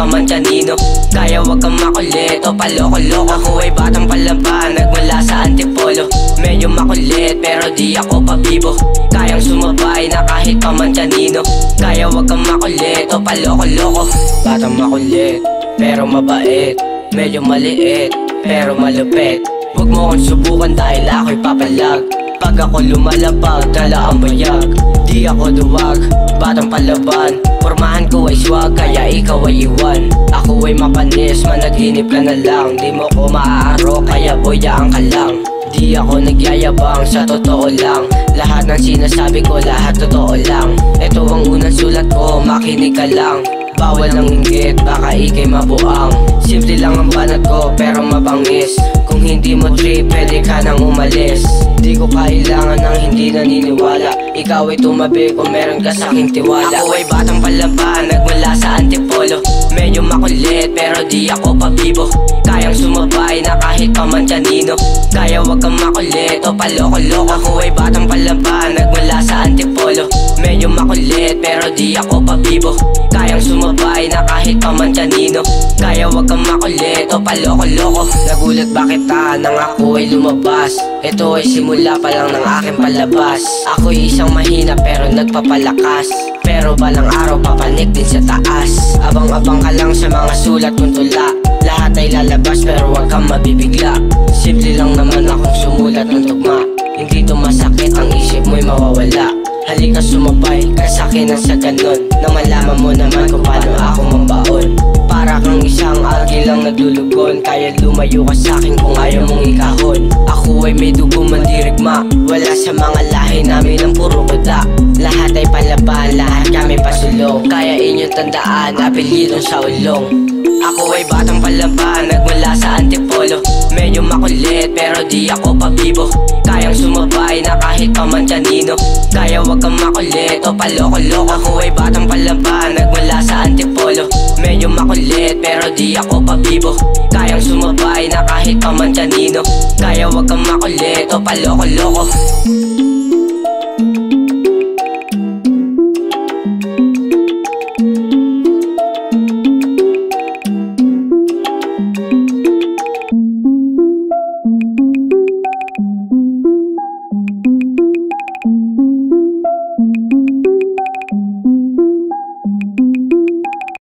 pa man kanino. Kaya wag kang makulit o paloko-loko. Ako ay batang palaban, nagmula sa Antipolo. Medyo makulit pero di ako pabibo. Kayang sumabay na kahit pa man kanino. Kaya wag kang makulit o paloko-loko. Batang makulit pero mabait, medyo maliit pero malupit. Huwag mo akong subukan dahil ako'y papalag. Pag ako lumalapag, dala ang bayag. Di ako duwag, batang palaban. Pormahan ko ay swag, kaya ikaw ay iwan. Ako ay mapanis, managinip ka na lang. Di mo ko maaaro, kaya boyaan ka lang. Di ako nagyayabang, sa totoo lang. Lahat ng sinasabi ko, lahat totoo lang. Ito ang unang sulat ko, makinig ka lang. Bawal ng inggit, baka ikay mabuang. Simple lang ang banat ko, pero mabangis. Kung hindi mo trip, pwede ka nang umalis. Di ko kailangan ng hindi naniniwala. Ikaw ay tumabi kung meron ka sa'king tiwala. Ako ay batang palaban, nagmula sa Antipolo. Medyo makulit, pero di ako pabibo. Kayang sumabay na kahit pa man kanino. Kaya wag kang makulit o paloko-loko. Ako ay batang palaban, nagmula sa Antipolo. Medyo makulit, pero di ako pabibo. Kayang sumabay na kahit pa man kanino. Kaya wag kang makulit o paloko-loko. Nagulat bakit nang ako ay lumabas. Ito ay simula pa lang ng aking palabas. Ako'y isang mahina pero nagpapalakas. Pero balang araw papanik din sa taas. Abang-abang ka lang sa mga sulat kong tula. Lahat ay lalabas pero wag kang mabibigla. Simple lang naman akong sumulat ng tugma. Hindi to masakit, ang isip mo'y mawawala. Halika sumabay, kasakinan sa ganon. Nang malaman mo naman kung paano ako mambaon. Para kang isang algae lang naglulugon. Kaya lumayo ka sa'kin kung ayaw mong ikahon. Ako ay may dugo mandirigma. Wala sa mga lahi namin ang puro kuda. Lahat ay palaban, lahat kami pasulong. Kaya inyong tandaan, apelyidong sa ulong. Ako ay batang palaban, nagmula sa Antipolo. Medyo makulit pero di ako pabibo. Kayang sumabay na kahit pa man kanino. Kaya wag kang makulit o paloko-loko. Ako ay batang palaban, nagmula sa Antipolo. Medyo makulit pero di ako pabibo. Kayang sumabay na kahit pa man kanino. Kaya wag kang makulit o paloko-loko.